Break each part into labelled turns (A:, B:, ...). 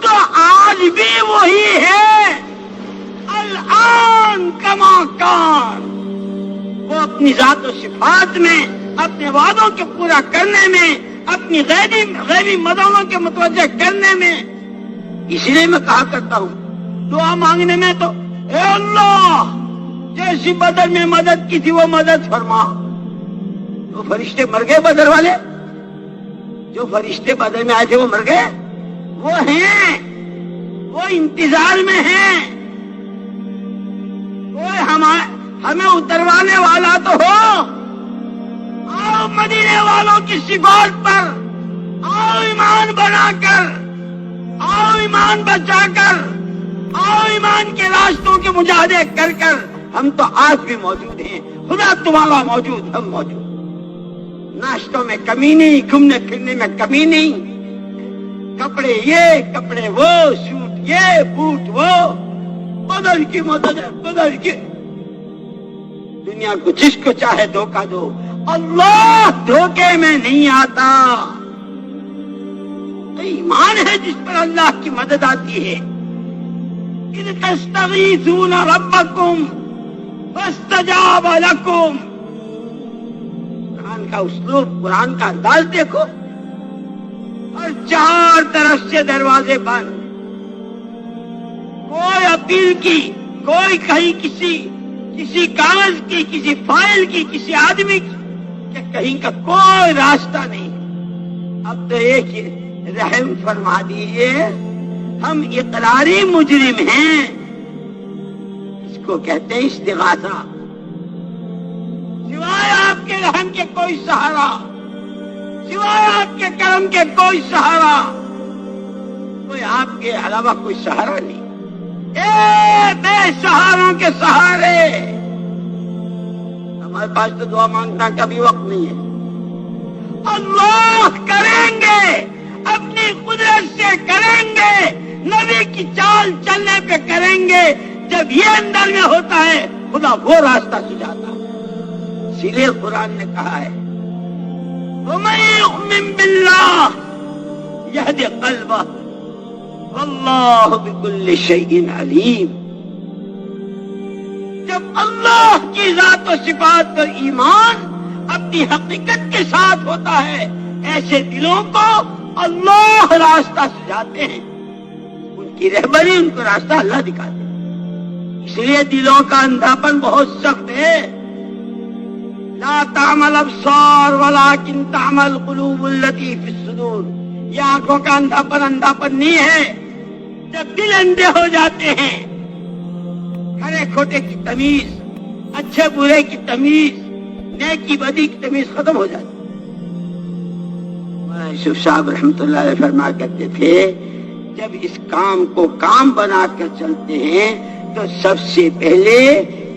A: تو آج بھی وہی ہے، الآن کما کان۔ وہ اپنی ذات و صفات میں، اپنے وعدوں کے پورا کرنے میں، اپنی غیبی مددوں کے متوجہ کرنے میں، اس لیے میں کہا کرتا ہوں دعا مانگنے میں تو اے اللہ جیسی بدر میں مدد کی تھی وہ مدد فرما۔ تو فرشتے مر گئے بدر والے، جو فرشتے بدر میں آئے تھے وہ مر گئے، وہ ہیں، وہ انتظار میں ہیں۔ کوئی ہمیں اتروانے والا تو ہو۔ آؤ مدینے والوں کی صفات پر آؤ ایمان بنا کر، آؤ ایمان بچا کر، آؤ ایمان کے راستوں کے مجاہدے کر کر۔ ہم تو آج بھی موجود ہیں، خدا تمہارا موجود، ہم موجود۔ ناشتوں میں کمی نہیں، گھومنے پھرنے میں کمی نہیں، کپڑے یہ کپڑے وہ، سوٹ یہ بوٹ وہ، بدل کی مدد ہے، بدل کی۔ دنیا کو جس کو چاہے دھوکہ دو، اللہ دھوکے میں نہیں آتا۔ ایمان ہے جس پر اللہ کی مدد آتی ہے۔ اذ تستغیثون ربکم فاستجاب لکم۔ قرآن کا اسلوب، قرآن کا انداز دیکھو، اور چار طرف سے دروازے بند، کوئی اپیل کی، کوئی کہیں کسی کاغذ کی، کسی فائل کی، کسی آدمی کی، کہ کہیں کا کوئی راستہ نہیں۔ اب تو ایک رحم فرما دیجیے، ہم اقراری مجرم ہیں، اس کو کہتے ہیں استغاثہ۔ سوائے آپ کے رحم کے کوئی سہارا، سوائے آپ کے کرم کے کوئی سہارا، کوئی آپ کے علاوہ کوئی سہارا نہیں۔ اے بے سہاروں کے سہارے، ہمارے پاس تو دعا مانگنا کا بھی وقت نہیں ہے۔ اللہ کریں گے، اپنی قدرت سے کریں گے، نبی کی چال چلنے پہ کریں گے۔ جب یہ اندر میں ہوتا ہے خدا وہ راستہ سجاتا ہے۔ اسی لیے قرآن نے کہا ہے وَمَن يُؤْمِن بِاللَّهِ يَهْدِ قَلْبَهُ وَاللَّهُ بِكُلِّ شَيْءٍ عَلِيمٌ۔ جب اللہ کی ذات و صفات پر ایمان اپنی حقیقت کے ساتھ ہوتا ہے، ایسے دلوں کو اللہ راستہ سجاتے ہیں، ان کی رہبری، ان کو راستہ اللہ دکھاتے ہیں۔ اس لیے دلوں کا اندھاپن بہت سخت ہے۔ لا تعمل ابصار ولكن تعمل قلوب التي في الصدور۔ یہ آنکھوں کا اندھاپن نہیں ہے، جب دل اندھے ہو جاتے ہیں، کھڑے کھوٹے کی تمیز، اچھے برے کی تمیز، نیکی بدی کی تمیز ختم ہو جاتی۔ یوسف صاحب رحمۃ اللہ علیہ فرمایا کرتے تھے جب اس کام کو کام بنا کر چلتے ہیں تو سب سے پہلے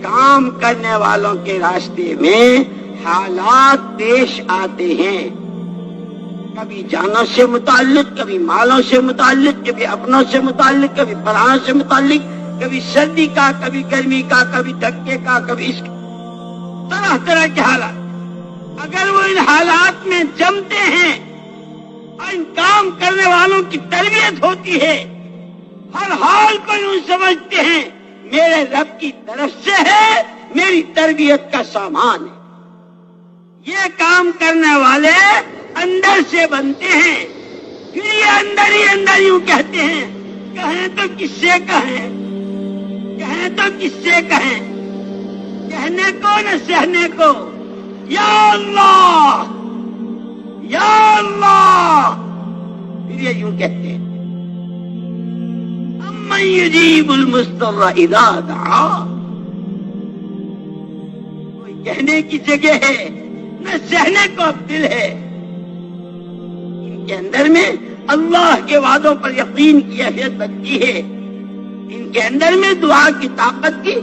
A: کام کرنے والوں کے راستے میں حالات پیش آتے ہیں، کبھی جانوں سے متعلق، کبھی مالوں سے متعلق، کبھی اپنوں سے متعلق، کبھی پرانوں سے متعلق، کبھی سردی کا، کبھی گرمی کا، کبھی دھکے کا، کبھی اس طرح طرح کے حالات۔ اگر وہ ان حالات میں جمتے ہیں اور ان کام کرنے والوں کی تربیت ہوتی ہے، ہر حال کو یوں سمجھتے ہیں میرے رب کی طرف سے ہے، میری تربیت کا سامان ہے۔ یہ کام کرنے والے اندر سے بنتے ہیں، پھر یہ اندر ہی اندر یوں کہتے ہیں، کہیں تو کس سے کہیں، کہیں تو کس سے کہیں، کہنے کو نہ سہنے کو، یا اللہ یا اللہ، پھر یہ یوں کہتے ہیں امن یجیب المضطر اذا دعا۔ کوئی کہنے کی جگہ ہے نہ سہنے کو اب دل ہے۔ ان کے اندر میں اللہ کے وعدوں پر یقین کی اہلیت بنتی ہے، ان کے اندر میں دعا کی طاقت کی